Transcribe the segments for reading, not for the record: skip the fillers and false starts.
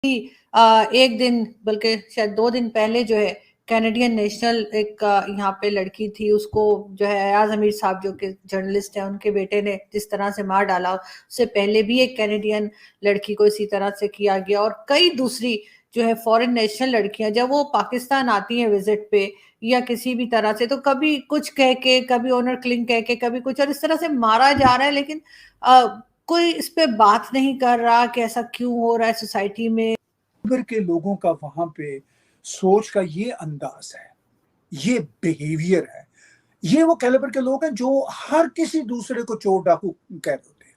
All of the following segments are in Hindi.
एक दिन बल्कि शायद 2 दिन पहले जो है कैनेडियन नेशनल एक यहाँ पे लड़की थी, उसको जो है अयाज अमीर साहब जो कि जर्नलिस्ट हैं, उनके बेटे ने जिस तरह से मार डाला, उससे पहले भी एक कैनेडियन लड़की को इसी तरह से किया गया। और कई दूसरी जो है फॉरेन नेशनल लड़कियां जब वो पाकिस्तान आती हैं विजिट पे या किसी भी तरह से, तो कभी कुछ कह के, कभी ऑनर क्लिंग कह के, कभी कुछ, और इस तरह से मारा जा रहा है। लेकिन कोई इस पे बात नहीं कर रहा कि ऐसा क्यों हो रहा है सोसाइटी में। कैलिबर के लोगों का वहां पे सोच का ये अंदाज है, ये बिहेवियर है, ये वो कैलिबर के लोग हैं जो हर किसी दूसरे को चोर डाकू कह देते हैं,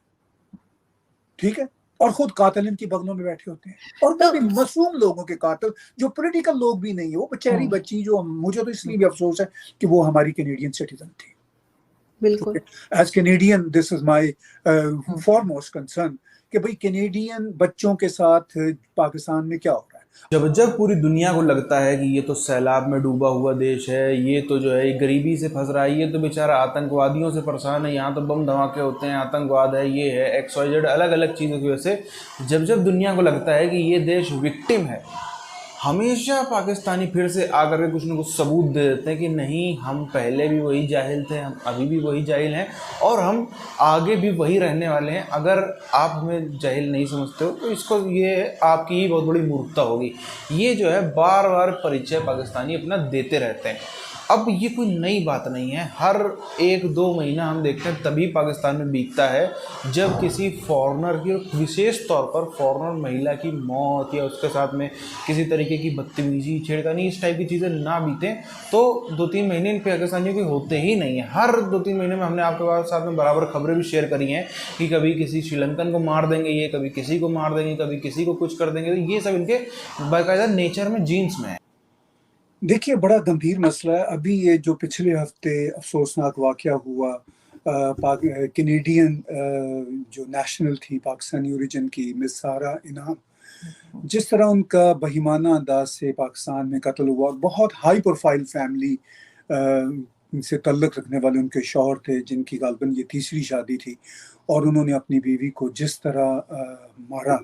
ठीक है, और खुद कातिल इनकी बगलों में बैठे होते हैं। और वो भी मासूम लोगों के कातिल, जो पॉलिटिकल लोग भी नहीं है, वो बेचारी बच्ची जो, मुझे तो इसलिए भी अफसोस है कि वो हमारी कैनेडियन सिटीजन थी। बिल्कुल, as Canadian this is my foremost concern कि भाई कैनेडियन बच्चों के साथ पाकिस्तान में क्या हो रहा है। जब जब पूरी दुनिया को लगता है कि ये तो सैलाब में डूबा हुआ देश है, ये तो जो है गरीबी से फंस रहा है, ये तो बेचारा आतंकवादियों से परेशान है, यहाँ तो बम धमाके होते हैं, आतंकवाद है, ये है XYZ अलग अलग चीज़ों की वजह से जब जब दुनिया को लगता है कि ये देश विक्टिम है, हमेशा पाकिस्तानी फिर से आकर के कुछ न कुछ सबूत दे देते हैं कि नहीं, हम पहले भी वही जाहिल थे, हम अभी भी वही जाहिल हैं और हम आगे भी वही रहने वाले हैं। अगर आप हमें जाहिल नहीं समझते हो तो इसको, ये आपकी ही बहुत बड़ी मूर्खता होगी। ये जो है बार बार परिचय पाकिस्तानी अपना देते रहते हैं। अब ये कोई नई बात नहीं है, हर 1-2 महीना हम देखते हैं तभी पाकिस्तान में बीतता है जब किसी फॉरेनर की, विशेष तौर पर फॉरेनर महिला की मौत या उसके साथ में किसी तरीके की बदतमीजी, छेड़खानी, इस टाइप की चीज़ें ना बीतें तो 2-3 महीने इन पाकिस्तानियों के होते ही नहीं है। हर 2-3 महीने में हमने आपके साथ में बराबर खबरें भी शेयर करी हैं कि कभी किसी श्रीलंकन को मार देंगे, ये कभी किसी को मार देंगे, कभी किसी को कुछ कर देंगे। तो ये सब इनके बाकायदा नेचर में, जीन्स में है। देखिए, बड़ा गंभीर मसला है। अभी ये जो पिछले हफ्ते अफसोसनाक वाक़या हुआ, कैनेडियन जो नेशनल थी पाकिस्तानी ओरिजिन की, मिस सारा इनाम, जिस तरह उनका बहिमाना अंदाज से पाकिस्तान में कत्ल हुआ। बहुत हाई प्रोफाइल फैमिली से तल्लुक़ रखने वाले उनके शौहर थे, जिनकी गालबन ये तीसरी शादी थी, और उन्होंने अपनी बीवी को जिस तरह मारा,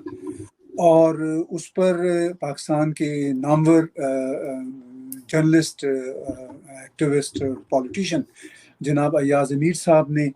और उस पर पाकिस्तान के नामवर जर्नलिस्ट, एक्टिविस्ट, पॉलिटिशियन जनाब अयाज अमीर साहब ने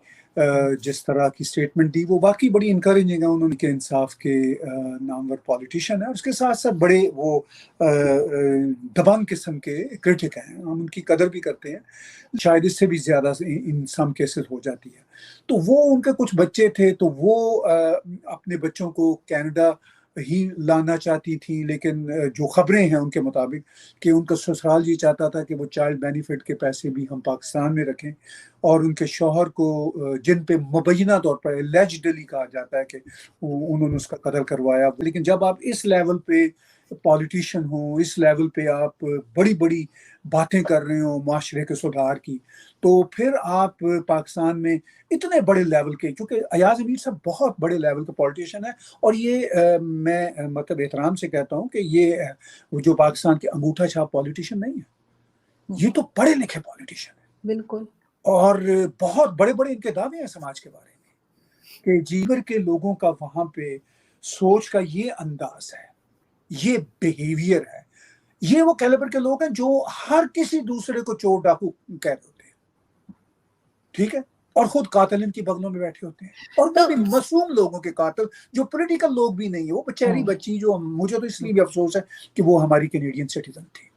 जिस तरह की स्टेटमेंट दी, वो वाकई बड़ी इनकरेजिंग है। उन्होंने के इंसाफ के नामवर पॉलिटिशियन है, उसके साथ साथ बड़े वो दबंग किस्म के क्रिटिक हैं, हम उनकी कदर भी करते हैं। शायद इससे भी ज़्यादा इन सम केसेस हो जाती है। तो वो, उनके कुछ बच्चे थे, तो वो अपने बच्चों को कनाडा ही लाना चाहती थी, लेकिन जो खबरें हैं उनके मुताबिक कि उनका ससुराल जी चाहता था कि वो चाइल्ड बेनिफिट के पैसे भी हम पाकिस्तान में रखें, और उनके शौहर को, जिन पे मुबैना तौर पर एलिजिडली कहा जाता है कि उन्होंने उसका कत्ल करवाया। लेकिन जब आप इस लेवल पे पॉलिटिशियन हो, इस लेवल पे आप बड़ी बड़ी बातें कर रहे हो माशरे के सुधार की, तो फिर आप पाकिस्तान में इतने बड़े लेवल के, क्योंकि अयाज अमीर साहब बहुत बड़े लेवल के पॉलिटिशियन है, और ये मैं मतलब एहतराम से कहता हूँ कि ये जो पाकिस्तान के अंगूठा छाप पॉलिटिशियन नहीं है, ये तो पढ़े लिखे पॉलिटिशियन है। बिल्कुल, और बहुत बड़े बड़े इनके दावे हैं समाज के बारे में कि जीवर के लोगों का वहां पे सोच का ये अंदाज है, ये बिहेवियर है, ये वो कैलिबर के लोग हैं जो हर किसी दूसरे को चोर डाकू कह देते हैं, ठीक है, और खुद कातिल इनकी बगलों में बैठे होते हैं। और वो भी मासूम लोगों के कातिल, जो पॉलिटिकल लोग भी नहीं है, वो बेचारी बच्ची जो, मुझे तो इसलिए भी अफसोस है कि वो हमारी कैनेडियन सिटीजन थी।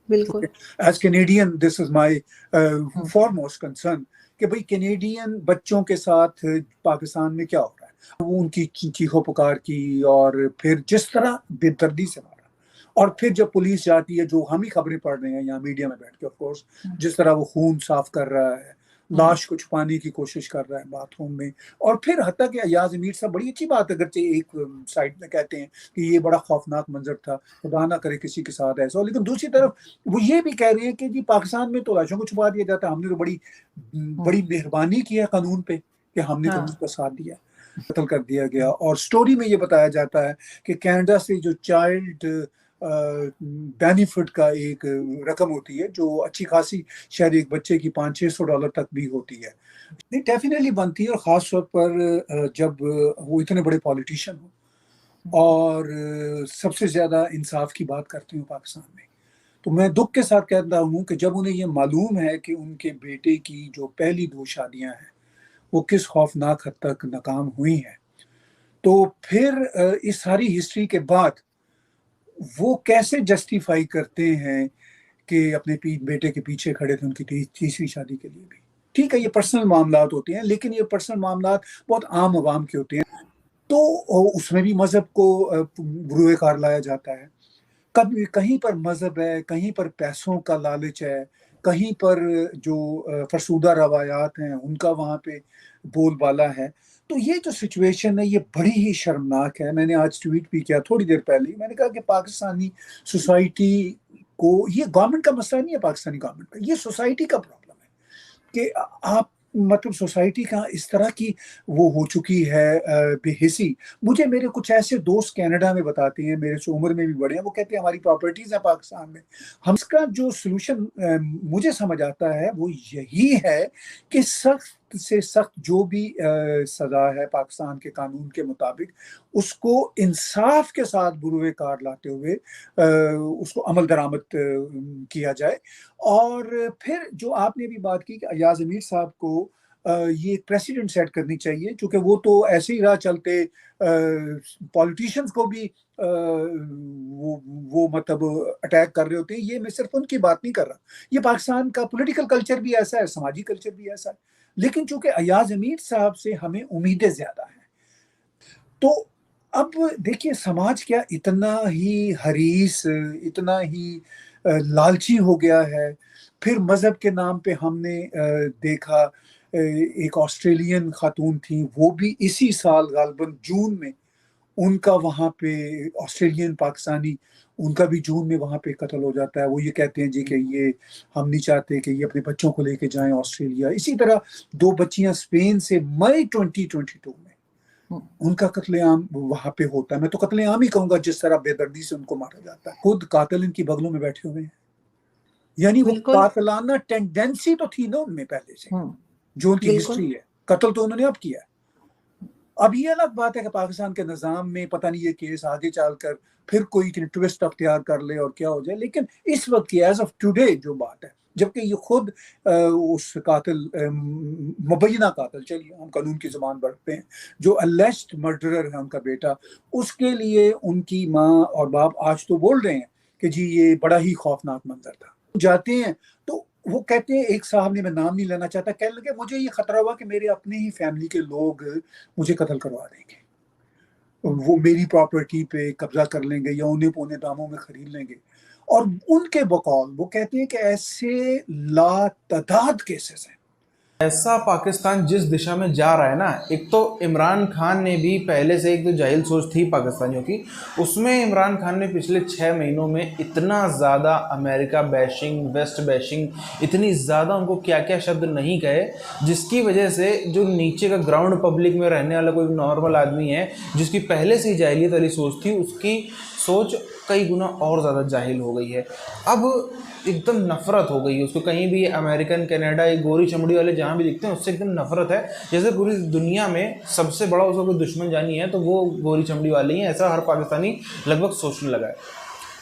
बिल्कुल, as Canadian this is my foremost concern कि भाई कैनेडियन बच्चों के साथ पाकिस्तान में क्या हो रहा है। वो उनकी चीखों पुकार की, और फिर जिस तरह बेदर्दी से मारा, और फिर जब पुलिस जाती है, जो हम ही खबरें पढ़ रहे हैं यहाँ मीडिया में बैठ के, ऑफ कोर्स, जिस तरह वो खून साफ कर रहा है, लाश को छुपाने की कोशिश कर रहा है बाथरूम में, और फिर हत्या कि अयाज अमीर साहब, बड़ी अच्छी बात, अगरचे एक साइड में कहते हैं कि ये बड़ा खौफनाक मंजर था, खुदा ना करे किसी के साथ ऐसा हो, लेकिन दूसरी तरफ वो ये भी कह रहे हैं कि जी पाकिस्तान में तो लाशों को छुपा दिया जाता है, हमने तो बड़ी बड़ी मेहरबानी की है कानून पे कि हमने तो उसका साथ दिया, कत्ल कर दिया गया। और स्टोरी में ये बताया जाता है कि कनाडा से जो चाइल्ड बेनिफिट का एक रकम होती है, जो अच्छी खासी, शायद एक बच्चे की $500-600 तक भी होती है, नहीं डेफिनेटली बनती है, और ख़ास तौर पर जब वो इतने बड़े पॉलिटिशियन हो। और सबसे ज़्यादा इंसाफ की बात करते हैं पाकिस्तान में। तो मैं दुख के साथ कहता हूँ कि जब उन्हें ये मालूम है कि उनके बेटे की जो पहली 2 शादियाँ हैं, वो किस खौफनाक हद तक नाकाम हुई हैं, तो फिर इस सारी हिस्ट्री के बाद वो कैसे जस्टिफाई करते हैं कि अपने बेटे के पीछे खड़े थे उनकी तीसरी शादी के लिए भी। ठीक है, ये पर्सनल मामलात होते हैं, लेकिन ये पर्सनल मामलात बहुत आम आवाम के होते हैं, तो उसमें भी मजहब को बुरे कार लाया जाता है। कभी कहीं पर मजहब है, कहीं पर पैसों का लालच है, कहीं पर जो फरसूदा रवायात हैं उनका वहाँ पे बोलबाला है। तो ये जो सिचुएशन है ये बड़ी ही शर्मनाक है। मैंने आज ट्वीट भी किया थोड़ी देर पहले, मैंने कहा कि पाकिस्तानी सोसाइटी को, ये गवर्नमेंट का मसला नहीं है, पाकिस्तानी गवर्नमेंट का, ये सोसाइटी का प्रॉब्लम है कि आप मतलब सोसाइटी का इस तरह की वो हो चुकी है बेहिसी। मुझे मेरे कुछ ऐसे दोस्त कनाडा में बताते हैं, मेरे से उम्र में भी बड़े हैं, वो कहते हैं हमारी प्रॉपर्टीज है पाकिस्तान में। हम इसका जो सलूशन मुझे समझ आता है वो यही है कि सख्त से सख्त जो भी सजा है पाकिस्तान के कानून के मुताबिक, उसको इंसाफ के साथ बुरुए कार लाते हुए उसको अमल दरामद किया जाए। और फिर जो आपने भी बात की कि अयाज अमीर साहब को ये प्रेसिडेंट सेट करनी चाहिए, क्योंकि वो तो ऐसे ही राह चलते पॉलिटिशियंस को भी वो मतलब अटैक कर रहे होते हैं। ये मैं सिर्फ उनकी बात नहीं कर रहा, ये पाकिस्तान का पॉलिटिकल कल्चर भी ऐसा है, समाजी कल्चर भी ऐसा है। लेकिन चूंकि अयाज अमीर साहब से हमें उम्मीदें ज्यादा हैं, तो अब देखिए समाज क्या इतना ही हरीस, इतना ही लालची हो गया है। फिर मजहब के नाम पे हमने देखा एक ऑस्ट्रेलियन खातून थी, वो भी इसी साल गालबन जून में उनका वहाँ पे, ऑस्ट्रेलियन पाकिस्तानी, उनका भी जून में वहाँ पे कत्ल हो जाता है। वो ये कहते हैं जी कि ये हम नहीं चाहते कि ये अपने बच्चों को लेके जाएं ऑस्ट्रेलिया। इसी तरह 2 बच्चियां स्पेन से मई 2022 में उनका कत्लेआम वहां पे होता है। मैं तो कत्लेआम ही कहूंगा, जिस तरह बेदर्दी से उनको मारा जाता है। खुद कातिल इनकी बगलों में बैठे हुए हैं, यानी वो कातिलाना टेंडेंसी तो थी ना उनमें पहले से, जो उनकी हिस्ट्री है। कत्ल तो उन्होंने अब किया है। अब ये अलग बात है कि पाकिस्तान के निज़ाम में पता नहीं ये केस आगे चलकर फिर कोई ट्विस्ट अख्तियार कर ले और क्या हो जाए, लेकिन इस वक्त की एज ऑफ टुडे जो बात है, जबकि ये खुद उस कातिल, मुबैना कातिल, चलिए हम कानून की ज़बान बढ़ते हैं, जो अलेज्ड मर्डरर है उनका बेटा, उसके लिए उनकी माँ और बाप आज तो बोल रहे हैं कि जी ये बड़ा ही खौफनाक मंजर था। जाते हैं तो वो कहते हैं, एक साहब ने, मैं नाम नहीं लेना चाहता, कहने लगे मुझे ये खतरा हुआ कि मेरे अपने ही फैमिली के लोग मुझे कत्ल करवा देंगे, वो मेरी प्रॉपर्टी पे कब्जा कर लेंगे या उन्हें पौने दामों में खरीद लेंगे। और उनके बकौल वो कहते हैं कि ऐसे लातादाद केसेस हैं। ऐसा पाकिस्तान जिस दिशा में जा रहा है ना, एक तो इमरान खान ने भी पहले से एक तो जाहिल सोच थी पाकिस्तानियों की, उसमें इमरान खान ने पिछले 6 महीनों में इतना ज़्यादा अमेरिका बैशिंग, वेस्ट बैशिंग, इतनी ज़्यादा उनको क्या क्या शब्द नहीं कहे, जिसकी वजह से जो नीचे का ग्राउंड पब्लिक में रहने वाला कोई नॉर्मल आदमी है, जिसकी पहले से ही जाहिलियत वाली सोच थी, उसकी सोच कई गुना और ज़्यादा जाहिल हो गई है। अब एकदम नफरत हो गई है उसको, कहीं भी अमेरिकन, कनाडा, ये गोरी चमड़ी वाले जहाँ भी दिखते हैं उससे एकदम नफरत है। जैसे पूरी दुनिया में सबसे बड़ा उसका कोई दुश्मन जानी है तो वो गोरी चमड़ी वाले ही हैं, ऐसा हर पाकिस्तानी लगभग सोचने लगा है।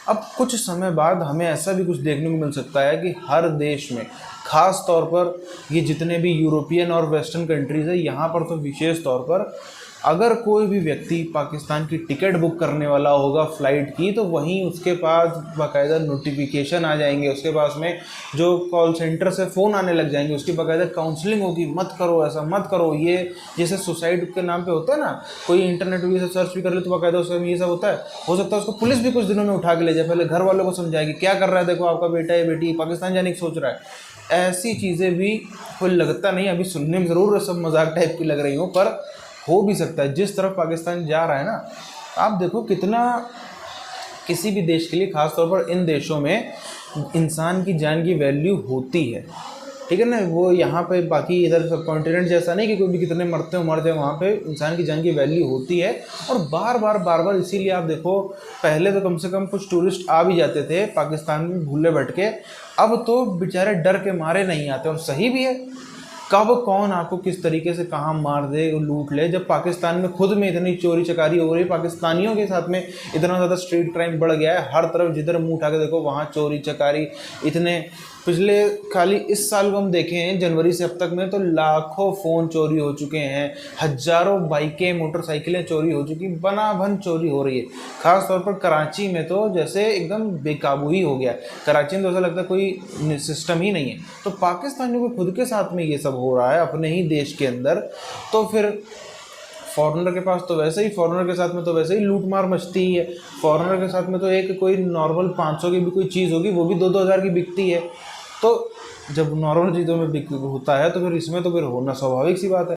अब कुछ समय बाद हमें ऐसा भी कुछ देखने को मिल सकता है कि हर देश में, ख़ास तौर पर ये जितने भी यूरोपियन और वेस्टर्न कंट्रीज़ है, यहाँ पर तो विशेष तौर पर अगर कोई भी व्यक्ति पाकिस्तान की टिकट बुक करने वाला होगा फ़्लाइट की, तो वहीं उसके पास बाकायदा नोटिफिकेशन आ जाएंगे, उसके पास में जो कॉल सेंटर से फ़ोन आने लग जाएंगे, उसकी बाकायदा काउंसलिंग होगी, मत करो ऐसा, मत करो ये, जैसे सुसाइड के नाम पे होता है ना, कोई इंटरनेट पर से सर्च भी कर ले तो बाकायदा उसमें ये सब होता है। हो सकता है उसको पुलिस भी कुछ दिनों में उठा के ले जाए, पहले घर वालों को समझाएगी क्या कर रहा है, देखो आपका बेटा या बेटी पाकिस्तान जाने की सोच रहा है। ऐसी चीज़ें भी कोई लगता नहीं, अभी सुनने में ज़रूर सब मजाक टाइप की लग रही हो, पर हो भी सकता है। जिस तरफ पाकिस्तान जा रहा है ना, आप देखो कितना किसी भी देश के लिए, ख़ास तौर पर इन देशों में इंसान की जान की वैल्यू होती है, ठीक है ना। वो यहाँ पे बाकी इधर सब कॉन्टिनेंट जैसा नहीं कि कोई भी कितने मरते हो मर जाए, वहाँ पे इंसान की जान की वैल्यू होती है। और बार बार इसीलिए आप देखो, पहले तो कम से कम कुछ टूरिस्ट आ भी जाते थे पाकिस्तान में भूले भटके, अब तो बेचारे डर के मारे नहीं आते, और सही भी है। कब कौन आपको किस तरीके से कहाँ मार दे, लूट ले। जब पाकिस्तान में खुद में इतनी चोरी चकारी हो रही है, पाकिस्तानियों के साथ में इतना ज़्यादा स्ट्रीट क्राइम बढ़ गया है, हर तरफ जिधर मुंह उठा के देखो वहाँ चोरी चकारी। इतने पिछले खाली इस साल को हम देखें जनवरी से अब तक में तो लाखों फ़ोन चोरी हो चुके हैं, हज़ारों बाइकें मोटरसाइकिलें चोरी हो चुकी, बनाभन चोरी हो रही है। ख़ास तौर पर कराची में तो जैसे एकदम बेकाबू ही हो गया। कराची में तो ऐसा लगता है कोई सिस्टम ही नहीं है। तो पाकिस्तानियों को खुद के साथ में ये सब हो रहा है अपने ही देश के अंदर, तो फिर फॉरेनर के पास तो वैसे ही, फॉरेनर के साथ में तो वैसे ही लूट मार मचती ही है। फॉरेनर के साथ में तो एक कोई नॉर्मल 500 की भी कोई चीज़ होगी वो भी 2-2 हज़ार की बिकती है। तो जब नॉर्मल चीज़ों में बिक होता है तो फिर इसमें तो फिर होना स्वाभाविक सी बात है।